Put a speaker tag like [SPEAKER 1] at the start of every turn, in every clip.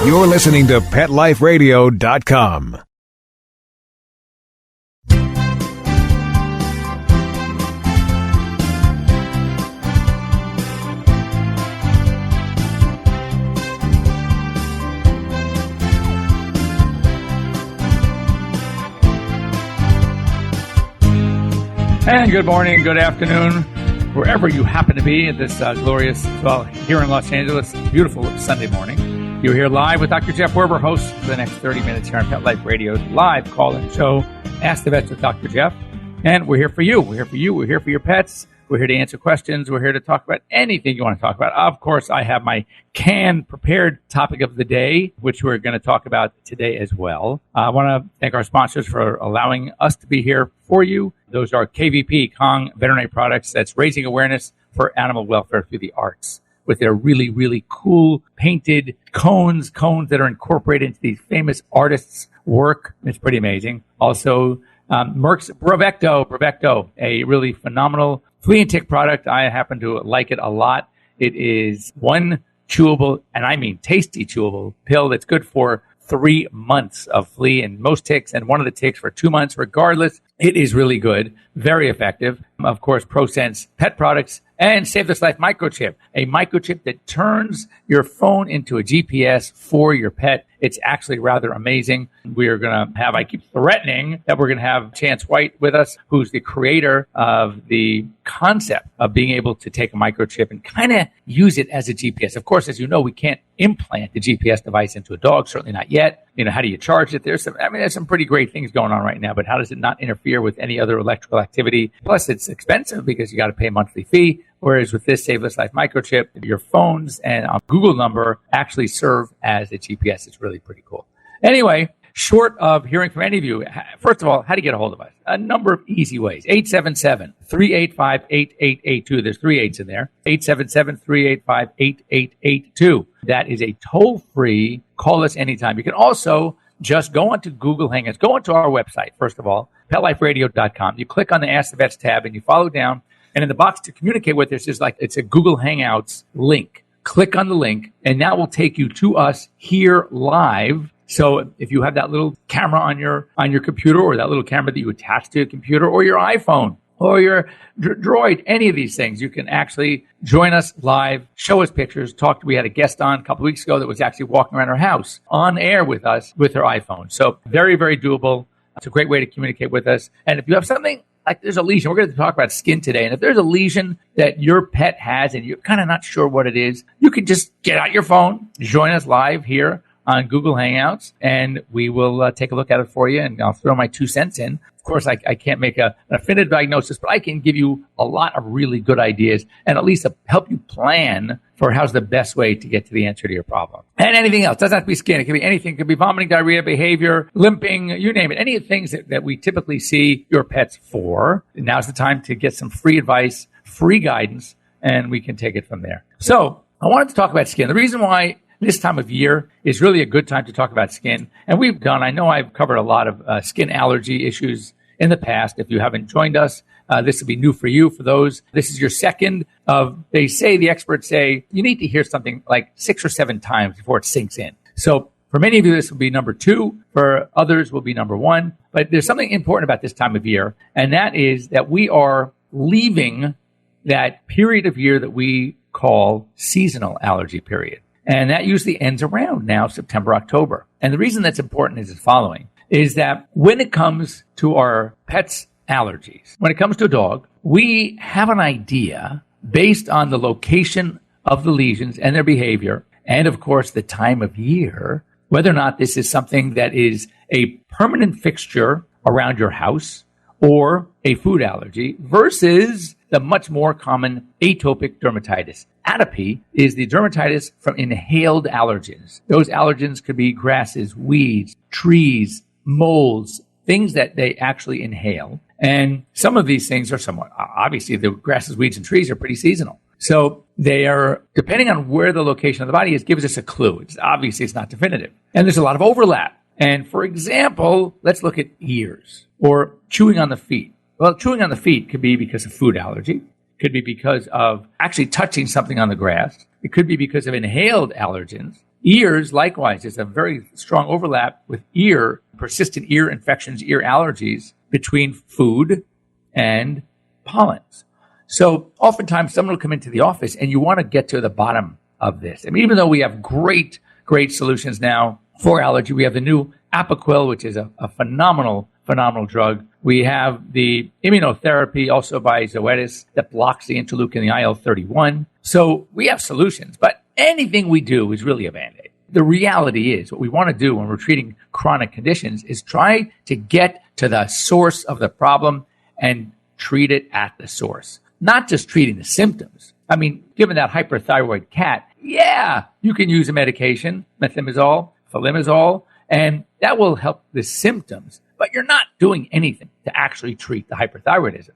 [SPEAKER 1] You're listening to PetLifeRadio.com.
[SPEAKER 2] And good morning, good afternoon, wherever you happen to be at this glorious, well, here in Los Angeles, beautiful Sunday morning. You're here live with Dr. Jeff Werber, host for the next 30 minutes here on Pet Life Radio's live call-in show, Ask the Vets with Dr. Jeff. And we're here for you. We're here for you. We're here for your pets. We're here to answer questions. We're here to talk about anything you want to talk about. Of course, I have my canned prepared topic of the day, which we're going to talk about today as well. I want to thank our sponsors for allowing us to be here for you. Those are KVP, Kong Veterinary Products. That's raising awareness for animal welfare through the arts with their really, really cool painted cones that are incorporated into these famous artists' work. It's pretty amazing. Also, Merck's Bravecto, a really phenomenal flea and tick product. I happen to like it a lot. It is one chewable, and I mean tasty chewable pill that's good for 3 months of flea and most ticks, and one of the ticks for 2 months. Regardless, it is really good, very effective. Of course, Prosense pet products and Save This Life microchip, a microchip that turns your phone into a GPS for your pet. It's actually rather amazing. We are going to have, I keep threatening that we're going to have Chance White with us, who's the creator of the concept of being able to take a microchip and kind of use it as a GPS. Of course, as you know, we can't implant the GPS device into a dog, certainly not yet. You know, how do you charge it? There's some pretty great things going on right now, but how does it not interfere with any other electrical activity? Plus, it's expensive because you got to pay a monthly fee. Whereas with this Save This Life microchip, your phones and a Google number actually serve as a GPS. It's really pretty cool. Anyway, short of hearing from any of you, first of all, how to get a hold of us? A number of easy ways. 877-385-8882. There's 3 8s in there. 877-385-8882. That is a toll-free, call us anytime. You can also just go onto Google Hangouts. Go onto our website, first of all, PetLifeRadio.com. You click on the Ask the Vets tab and you follow down. And in the box to communicate with us is like, it's a Google Hangouts link. Click on the link, and that will take you to us here live. So if you have that little camera on your computer, or that little camera that you attach to your computer, or your iPhone, or your Droid, any of these things, you can actually join us live, show us pictures, we had a guest on a couple of weeks ago that was actually walking around our house on air with us with her iPhone. So very, very doable. It's a great way to communicate with us. And if you have something, like there's a lesion, we're going to talk about skin today. And if there's a lesion that your pet has and you're kind of not sure what it is, you can just get out your phone, join us live here on Google Hangouts, and we will take a look at it for you. And I'll throw my 2 cents in. Of course, I can't make an definitive diagnosis, but I can give you a lot of really good ideas and at least help you plan for how's the best way to get to the answer to your problem. And anything else. It doesn't have to be skin. It could be anything. It could be vomiting, diarrhea, behavior, limping, you name it. Any of the things that we typically see your pets for. Now's the time to get some free advice, free guidance, and we can take it from there. So I wanted to talk about skin. The reason why this time of year is really a good time to talk about skin. And I know I've covered a lot of skin allergy issues in the past. If you haven't joined us, this will be new for you. For those, this is your second of, the experts say, you need to hear something like 6 or 7 times before it sinks in. So for many of you, this will be number 2. For others, will be number 1. But there's something important about this time of year, and that is that we are leaving that period of year that we call seasonal allergy period. And that usually ends around now September, October. And the reason that's important is the following, is that when it comes to our pets' allergies, when it comes to a dog, we have an idea based on the location of the lesions and their behavior, and of course the time of year, whether or not this is something that is a permanent fixture around your house or a food allergy versus the much more common atopic dermatitis. Atopy is the dermatitis from inhaled allergens. Those allergens could be grasses, weeds, trees, molds, things that they actually inhale. And some of these things are somewhat, obviously the grasses, weeds, and trees are pretty seasonal. So they are, depending on where the location of the body is, gives us a clue. Obviously, it's not definitive. And there's a lot of overlap. And for example, let's look at ears or chewing on the feet. Well, chewing on the feet could be because of food allergy. Could be because of actually touching something on the grass. It could be because of inhaled allergens. Ears, likewise, there's a very strong overlap with persistent ear infections, ear allergies between food and pollens. So oftentimes someone will come into the office and you want to get to the bottom of this. I mean, even though we have great solutions now for allergy, we have the new Apoquel, which is a phenomenal drug. We have the immunotherapy also by Zoetis that blocks the interleukin, the IL-31. So we have solutions, but anything we do is really a Band-Aid. The reality is what we want to do when we're treating chronic conditions is try to get to the source of the problem and treat it at the source, not just treating the symptoms. I mean, given that hyperthyroid cat, yeah, you can use a medication, methimazole, falimazole, and that will help the symptoms, but you're not doing anything to actually treat the hyperthyroidism.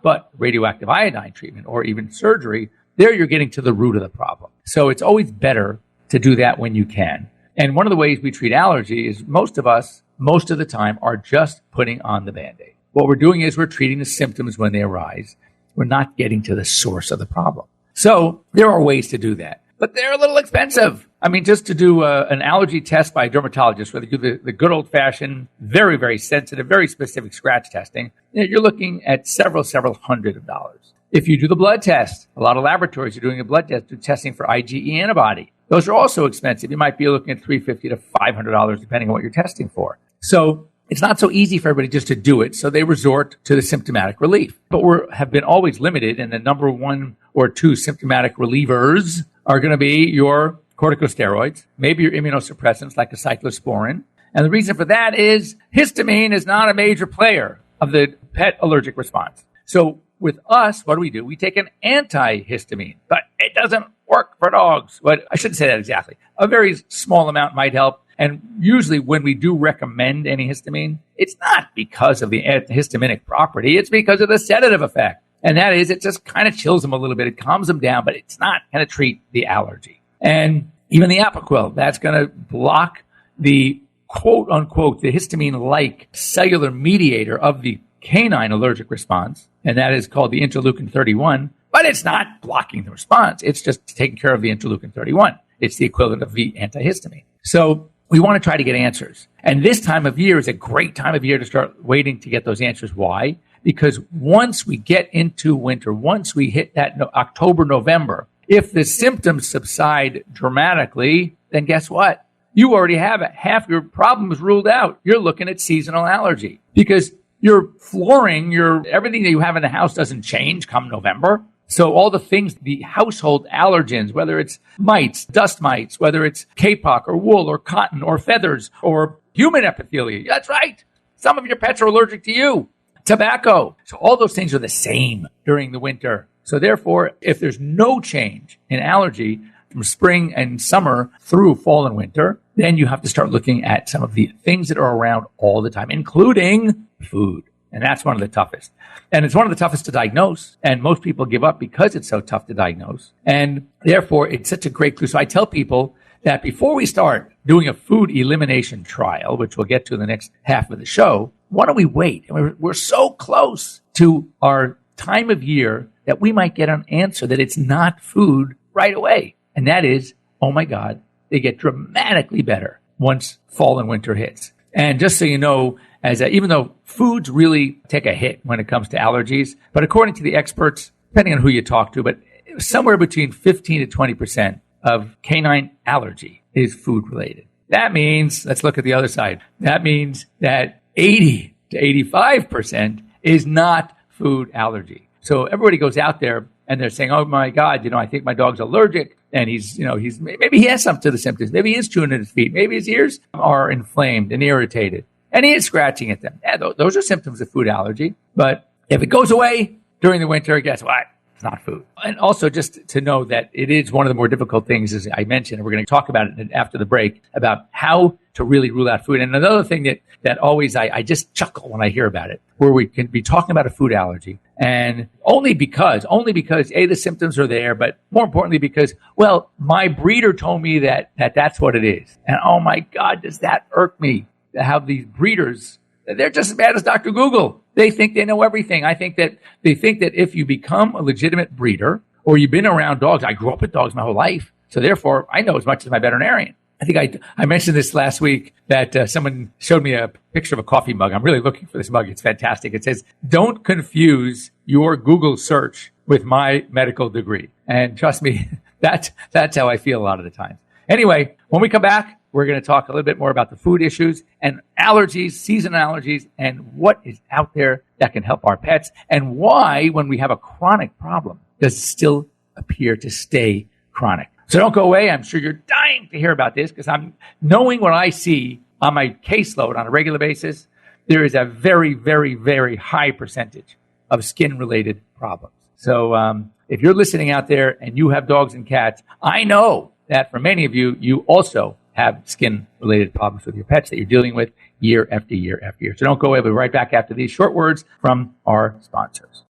[SPEAKER 2] But radioactive iodine treatment or even surgery, there you're getting to the root of the problem. So it's always better to do that when you can. And one of the ways we treat allergy is most of us, most of the time, are just putting on the Band-Aid. What we're doing is we're treating the symptoms when they arise. We're not getting to the source of the problem. So there are ways to do that, but they're a little expensive. I mean, just to do an allergy test by a dermatologist, where they do the good old-fashioned, very, very sensitive, very specific scratch testing, you're looking at several $100s. If you do the blood test, a lot of laboratories are doing a blood test, testing for IgE antibody. Those are also expensive. You might be looking at $350 to $500, depending on what you're testing for. So it's not so easy for everybody just to do it. So they resort to the symptomatic relief. But we have been always limited, and the number 1 or 2 symptomatic relievers are going to be your corticosteroids, maybe your immunosuppressants like a cyclosporin. And the reason for that is histamine is not a major player of the pet allergic response. So with us, what do? We take an antihistamine, but it doesn't work for dogs. But I shouldn't say that exactly. A very small amount might help. And usually when we do recommend antihistamine, it's not because of the antihistaminic property. It's because of the sedative effect. And that is, it just kind of chills them a little bit. It calms them down, but it's not going to treat the allergy. And even the Apoquel, that's going to block the quote unquote, the histamine-like cellular mediator of the canine allergic response. And that is called the interleukin 31. But it's not blocking the response. It's just taking care of the interleukin 31. It's the equivalent of the antihistamine. So we want to try to get answers. And this time of year is a great time of year to start waiting to get those answers. Why? Because once we get into winter, once we hit that October, November, if the symptoms subside dramatically, then guess what? You already have it. Half your problem is ruled out. You're looking at seasonal allergy because your flooring, everything that you have in the house doesn't change come November. So all the things, the household allergens, whether it's mites, dust mites, whether it's kapok or wool or cotton or feathers or human epithelia. That's right. Some of your pets are allergic to you. Tobacco. So all those things are the same during the winter. So therefore, if there's no change in allergy from spring and summer through fall and winter, then you have to start looking at some of the things that are around all the time, including food. And that's one of the toughest. And it's one of the toughest to diagnose. And most people give up because it's so tough to diagnose. And therefore, it's such a great clue. So I tell people that before we start doing a food elimination trial, which we'll get to in the next half of the show, why don't we wait? And we're so close to our time of year that we might get an answer that it's not food right away. And that is, oh my God, they get dramatically better once fall and winter hits. And just so you know, even though foods really take a hit when it comes to allergies, but according to the experts, depending on who you talk to, but somewhere between 15 to 20% of canine allergy is food related. That means, let's look at the other side. That means that 80 to 85% is not food allergy. So everybody goes out there and they're saying, oh my God, I think my dog's allergic. And maybe he has some to the symptoms. Maybe he is chewing at his feet. Maybe his ears are inflamed and irritated. And he is scratching at them. Yeah, those are symptoms of food allergy. But if it goes away during the winter, guess what? It's not food. And also just to know that it is one of the more difficult things, as I mentioned, and we're going to talk about it after the break, about how to really rule out food. And another thing that always I just chuckle when I hear about it, where we can be talking about a food allergy. And only because, the symptoms are there, but more importantly because, well, my breeder told me that's what it is. And oh my God, does that irk me to have these breeders, they're just as bad as Dr. Google. They think they know everything. They think that if you become a legitimate breeder or you've been around dogs, I grew up with dogs my whole life. So therefore, I know as much as my veterinarian. I think I mentioned this last week that someone showed me a picture of a coffee mug. I'm really looking for this mug. It's fantastic. It says, "Don't confuse your Google search with my medical degree." And trust me, that's how I feel a lot of the time. Anyway, when we come back, we're going to talk a little bit more about the food issues and allergies, seasonal allergies, and what is out there that can help our pets, and why, when we have a chronic problem, does it still appear to stay chronic. So don't go away. I'm sure you're dying to hear about this because I'm knowing what I see on my caseload on a regular basis. There is a very, very, very high percentage of skin-related problems. So if you're listening out there and you have dogs and cats, I know that for many of you, you also have skin-related problems with your pets that you're dealing with year after year after year. So don't go away. We'll be right back after these short words from our sponsors.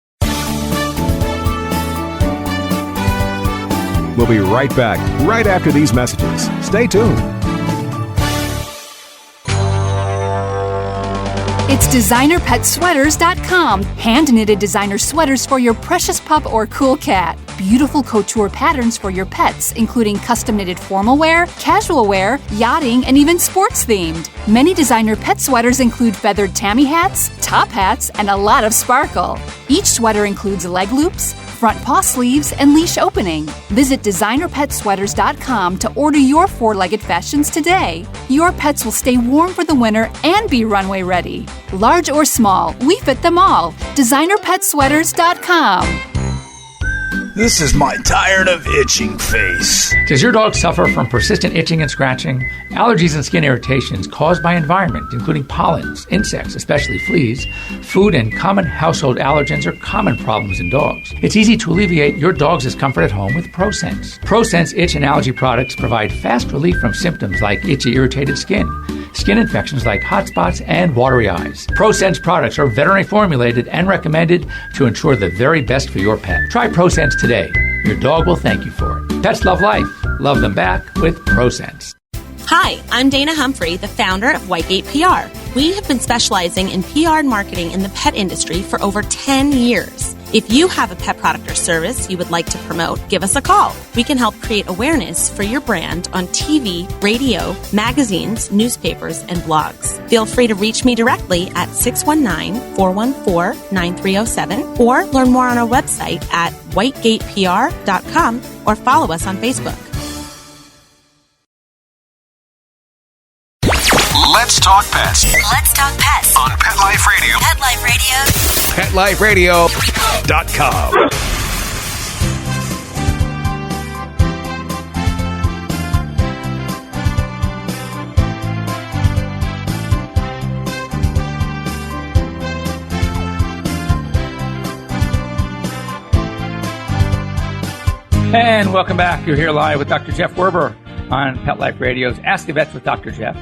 [SPEAKER 1] We'll be right back, right after these messages. Stay tuned.
[SPEAKER 3] It's designerpetsweaters.com. Hand-knitted designer sweaters for your precious pup or cool cat. Beautiful couture patterns for your pets, including custom-knitted formal wear, casual wear, yachting, and even sports-themed. Many designer pet sweaters include feathered tammy hats, top hats, and a lot of sparkle. Each sweater includes leg loops, front paw sleeves, and leash opening. Visit designerpetsweaters.com to order your four-legged fashions today. Your pets will stay warm for the winter and be runway ready. Large or small, we fit them all. designerpetsweaters.com.
[SPEAKER 4] This is my tired of itching face.
[SPEAKER 2] Does your dog suffer from persistent itching and scratching? Allergies and skin irritations caused by environment, including pollens, insects, especially fleas, food, and common household allergens are common problems in dogs. It's easy to alleviate your dog's discomfort at home with Prosense. Prosense itch and allergy products provide fast relief from symptoms like itchy, irritated skin, skin infections like hot spots, and watery eyes. Prosense products are veterinary formulated and recommended to ensure the very best for your pet. Try Prosense today. Your dog will thank you for it. Pets love life. Love them back with Prosense.
[SPEAKER 5] Hi, I'm Dana Humphrey, the founder of Whitegate PR. We have been specializing in PR and marketing in the pet industry for over 10 years. If you have a pet product or service you would like to promote, give us a call. We can help create awareness for your brand on TV, radio, magazines, newspapers, and blogs. Feel free to reach me directly at 619-414-9307 or learn more on our website at whitegatepr.com or follow us on Facebook.
[SPEAKER 4] Let's talk pets
[SPEAKER 6] Let's talk pets
[SPEAKER 4] on Pet Life Radio.
[SPEAKER 6] Pet Life
[SPEAKER 1] PetLifeRadio.com.
[SPEAKER 2] And welcome back. You're here live with Dr. Jeff Werber on Pet Life Radio's Ask the Vets with Dr. Jeff.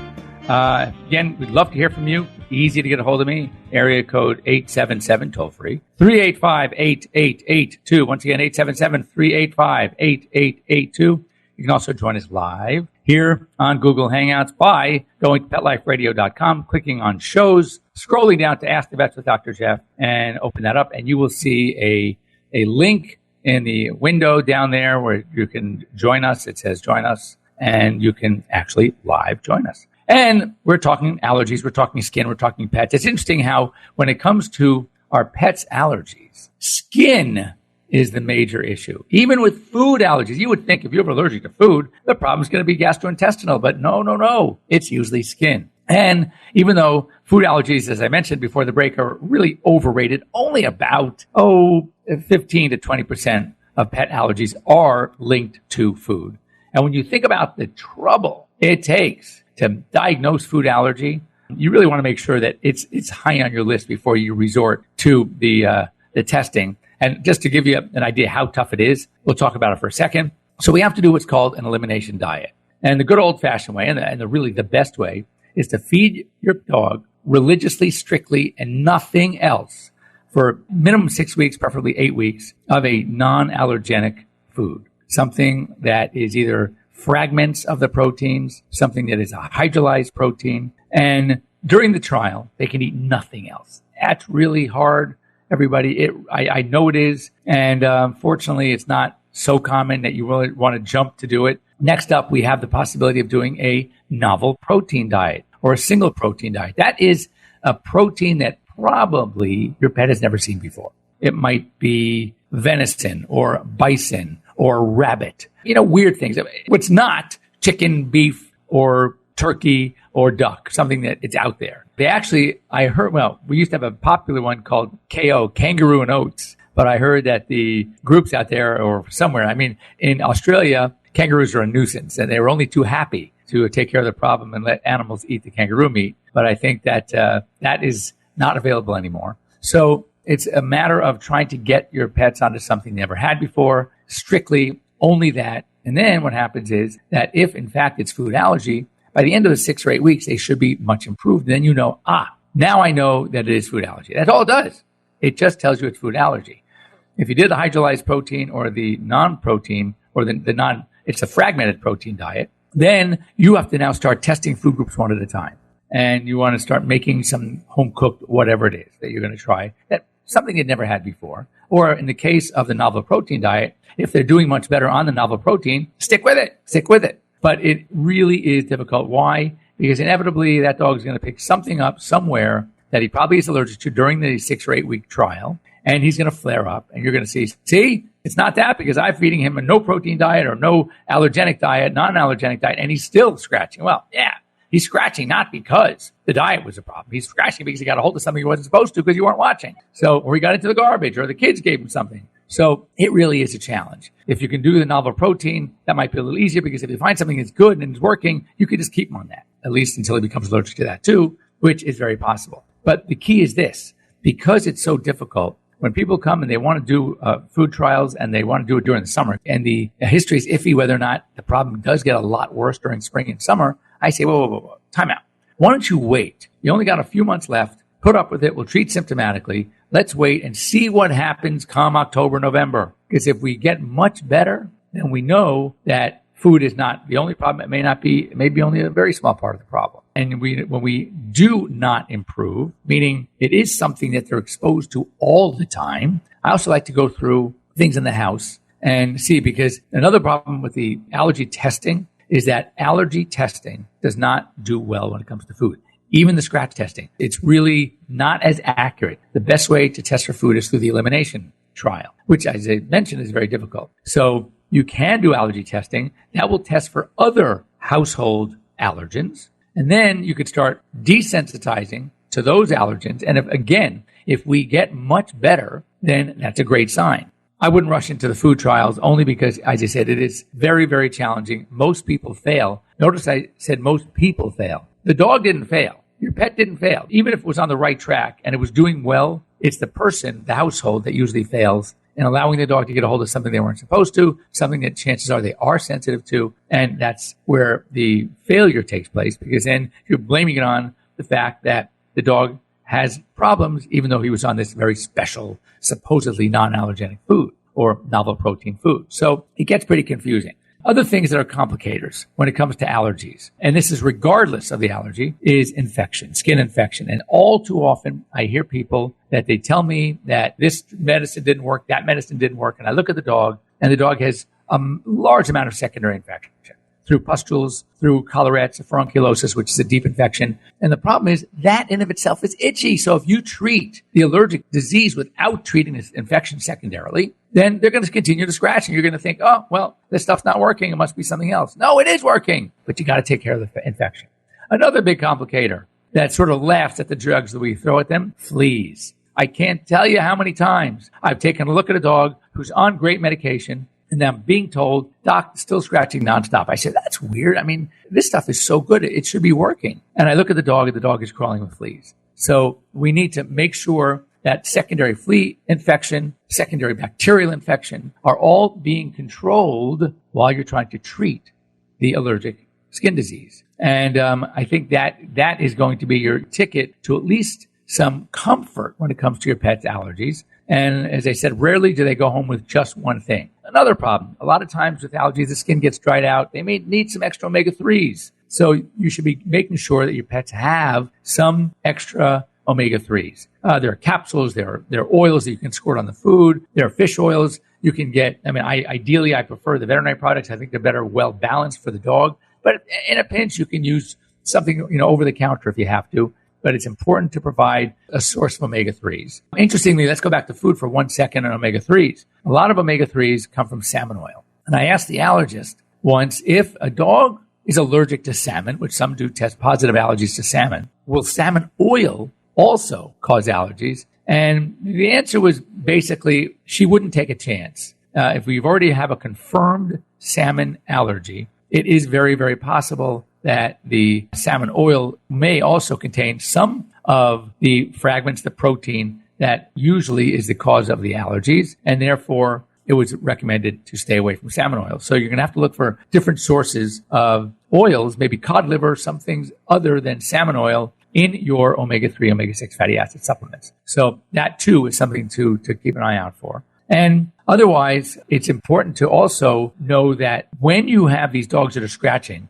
[SPEAKER 2] Again, we'd love to hear from you. Easy to get a hold of me. Area code 877, toll free. 385-8882. Once again, 877-385-8882. You can also join us live here on Google Hangouts by going to PetLifeRadio.com, clicking on shows, scrolling down to Ask the Vets with Dr. Jeff, and open that up, and you will see a link in the window down there where you can join us. It says join us, and you can actually live join us. And we're talking allergies, we're talking skin, we're talking pets. It's interesting how when it comes to our pets' allergies, skin is the major issue. Even with food allergies, you would think if you're allergic to food, the problem's going to be gastrointestinal, but no. It's usually skin. And even though food allergies, as I mentioned before the break, are really overrated, only about 15 to 20% of pet allergies are linked to food. And when you think about the trouble it takes to diagnose food allergy, you really want to make sure that it's high on your list before you resort to the testing. And just to give you an idea how tough it is, we'll talk about it for a second. So we have to do what's called an elimination diet. And the good old-fashioned way, and the best way, is to feed your dog religiously, strictly, and nothing else for minimum 6 weeks, preferably 8 weeks, of a non-allergenic food. Something that is either fragments of the proteins, something that is a hydrolyzed protein. And during the trial, they can eat nothing else. That's really hard, everybody. I know it is. And fortunately, it's not so common that you really want to jump to do it. Next up, we have the possibility of doing a novel protein diet or a single protein diet. That is a protein that probably your pet has never seen before. It might be venison or bison or rabbit, weird things. What's not chicken, beef, or turkey or duck, something that it's out there. I heard, we used to have a popular one called KO, kangaroo and oats. But I heard that the groups out there or somewhere, in Australia, kangaroos are a nuisance and they were only too happy to take care of the problem and let animals eat the kangaroo meat. But I think that that is not available anymore. So it's a matter of trying to get your pets onto something they never had before, strictly only that. And then what happens is that if, in fact, it's food allergy, by the end of the 6 or 8 weeks, they should be much improved. Then now I know that it is food allergy. That's all it does. It just tells you it's food allergy. If you did the hydrolyzed protein or the non-protein or it's a fragmented protein diet, then you have to now start testing food groups one at a time. And you want to start making some home-cooked whatever it is that you're going to try, that something they'd never had before. Or in the case of the novel protein diet, if they're doing much better on the novel protein, stick with it. But it really is difficult. Why? Because inevitably that dog is going to pick something up somewhere that he probably is allergic to during the 6 or 8 week trial. And he's going to flare up and you're going to see, it's not that because I'm feeding him a no protein diet or no allergenic diet, non-allergenic diet, and he's still scratching. Well, yeah, he's scratching not because the diet was a problem. He's scratching because he got a hold of something he wasn't supposed to because you weren't watching. Or he got into the garbage or the kids gave him something. So it really is a challenge. If you can do the novel protein, that might be a little easier because if you find something that's good and is working, you can just keep him on that, at least until he becomes allergic to that too, which is very possible. But the key is this, because it's so difficult, when people come and they want to do food trials and they want to do it during the summer and the history is iffy whether or not the problem does get a lot worse during spring and summer, I say, whoa, time out. Why don't you wait? You only got a few months left. Put up with it. We'll treat symptomatically. Let's wait and see what happens come October, November. Because if we get much better, then we know that food is not the only problem. It may be only a very small part of the problem. And when we do not improve, meaning it is something that they're exposed to all the time, I also like to go through things in the house and see, because another problem with the allergy testing is that allergy testing does not do well when it comes to food. Even the scratch testing, it's really not as accurate. The best way to test for food is through the elimination trial, which, as I mentioned, is very difficult. So you can do allergy testing. That will test for other household allergens. And then you could start desensitizing to those allergens. And if we get much better, then that's a great sign. I wouldn't rush into the food trials only because, as I said, it is very, very challenging. Most people fail. Notice I said most people fail. The dog didn't fail. Your pet didn't fail. Even if it was on the right track and it was doing well, it's the person, the household, that usually fails in allowing the dog to get a hold of something they weren't supposed to, something that chances are they are sensitive to. And that's where the failure takes place, because then you're blaming it on the fact that the dog has problems, even though he was on this very special, supposedly non-allergenic food or novel protein food. So it gets pretty confusing. Other things that are complicators when it comes to allergies, and this is regardless of the allergy, is infection, skin infection. And all too often, I hear people that they tell me that this medicine didn't work, that medicine didn't work. And I look at the dog, and the dog has a large amount of secondary infection through pustules, through collarettes, furunculosis, which is a deep infection. And the problem is that in of itself is itchy. So if you treat the allergic disease without treating this infection secondarily, then they're going to continue to scratch and you're going to think, oh, well, this stuff's not working. It must be something else. No, it is working, but you got to take care of the infection. Another big complicator that sort of laughs at the drugs that we throw at them, fleas. I can't tell you how many times I've taken a look at a dog who's on great medication and I'm being told, Doc, still scratching nonstop. I said, that's weird. I mean, this stuff is so good. It should be working. And I look at the dog and the dog is crawling with fleas. So we need to make sure that secondary flea infection, secondary bacterial infection are all being controlled while you're trying to treat the allergic skin disease. And I think that is going to be your ticket to at least some comfort when it comes to your pet's allergies. And as I said, rarely do they go home with just one thing. Another problem, a lot of times with allergies, the skin gets dried out. They may need some extra omega-3s. So you should be making sure that your pets have some extra omega-3s. There are capsules, there are oils that you can squirt on the food. There are fish oils. You can get, ideally, I prefer the veterinary products. I think they're better, well balanced for the dog. But in a pinch, you can use something, over the counter if you have to. But it's important to provide a source of omega-3s. Interestingly, let's go back to food for 1 second on omega-3s. A lot of omega-3s come from salmon oil. And I asked the allergist once, if a dog is allergic to salmon, which some do test positive allergies to salmon, will salmon oil also cause allergies? And the answer was basically she wouldn't take a chance. If we already have a confirmed salmon allergy, it is very, very possible that the salmon oil may also contain some of the fragments, the protein that usually is the cause of the allergies, and therefore it was recommended to stay away from salmon oil. So you're going to have to look for different sources of oils, maybe cod liver, some things other than salmon oil in your omega-3, omega-6 fatty acid supplements. So that too is something to keep an eye out for. And otherwise, it's important to also know that when you have these dogs that are scratching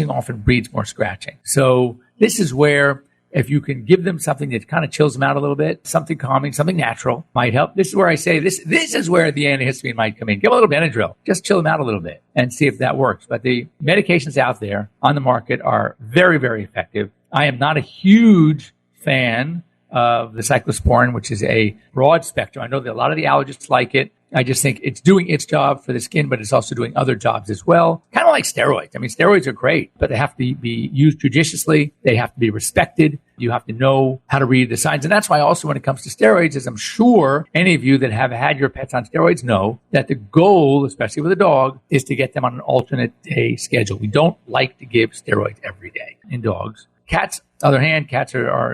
[SPEAKER 2] often breeds more scratching. So this is where if you can give them something that kind of chills them out a little bit, something calming, something natural might help. This is where I say this is where the antihistamine might come in. Give a little Benadryl. Just chill them out a little bit and see if that works. But the medications out there on the market are very, very effective. I am not a huge fan of the cyclosporin, which is a broad spectrum. I know that a lot of the allergists like it. I just think it's doing its job for the skin, but it's also doing other jobs as well. Kind of like steroids. Steroids are great, but they have to be used judiciously. They have to be respected. You have to know how to read the signs. And that's why also when it comes to steroids, as I'm sure any of you that have had your pets on steroids know, that the goal, especially with a dog, is to get them on an alternate day schedule. We don't like to give steroids every day in dogs. Cats, on the other hand, cats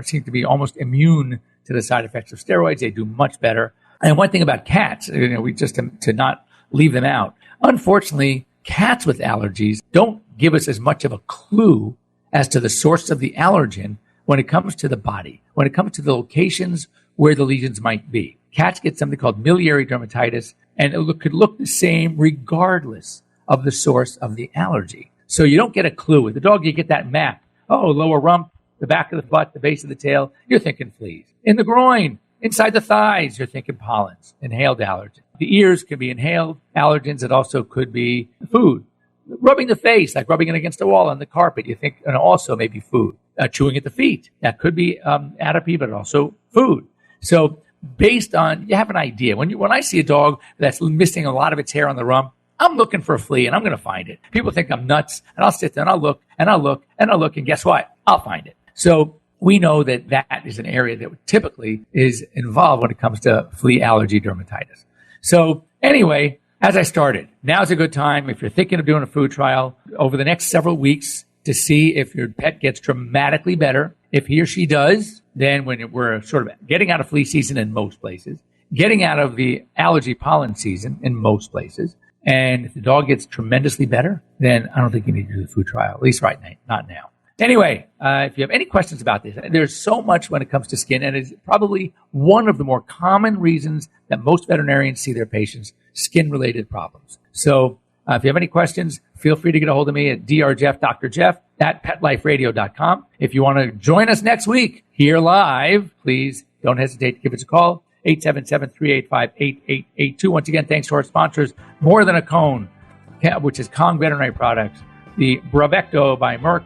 [SPEAKER 2] seem to be almost immune to the side effects of steroids. They do much better. And one thing about cats, we just to not leave them out. Unfortunately, cats with allergies don't give us as much of a clue as to the source of the allergen when it comes to the body, when it comes to the locations where the lesions might be. Cats get something called miliary dermatitis, and it could look the same regardless of the source of the allergy. So you don't get a clue. With the dog, you get that map. Oh, lower rump, the back of the butt, the base of the tail, you're thinking fleas. In the groin, inside the thighs, you're thinking pollens, inhaled allergens. The ears can be inhaled allergens. It also could be food. Rubbing the face, like rubbing it against a wall on the carpet, you think, and also maybe food. Chewing at the feet, that could be atopy, but also food. So based on, you have an idea. When I see a dog that's missing a lot of its hair on the rump, I'm looking for a flea and I'm going to find it. People think I'm nuts, and I'll sit there and I'll look and I'll look and I'll look, and guess what? I'll find it. So we know that that is an area that typically is involved when it comes to flea allergy dermatitis. So anyway, as I started, now's a good time if you're thinking of doing a food trial over the next several weeks to see if your pet gets dramatically better. If he or she does, then when we're sort of getting out of flea season in most places, getting out of the allergy pollen season in most places, and if the dog gets tremendously better, then I don't think you need to do the food trial, at least right now, not now. Anyway, if you have any questions about this, there's so much when it comes to skin, and it's probably one of the more common reasons that most veterinarians see their patients skin-related problems. So if you have any questions, feel free to get a hold of me at drjeff, Dr. Jeff, at PetLifeRadio.com. If you want to join us next week here live, please don't hesitate to give us a call, 877-385-8882. Once again, thanks to our sponsors, More Than a Cone, which is Kong Veterinary Products, the Bravecto by Merck,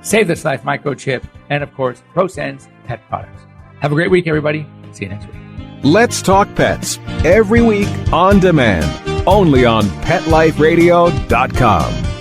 [SPEAKER 2] Save This Life Microchip, and of course, Prosense Pet Products. Have a great week, everybody. See you next week.
[SPEAKER 1] Let's Talk Pets, every week on demand, only on PetLifeRadio.com.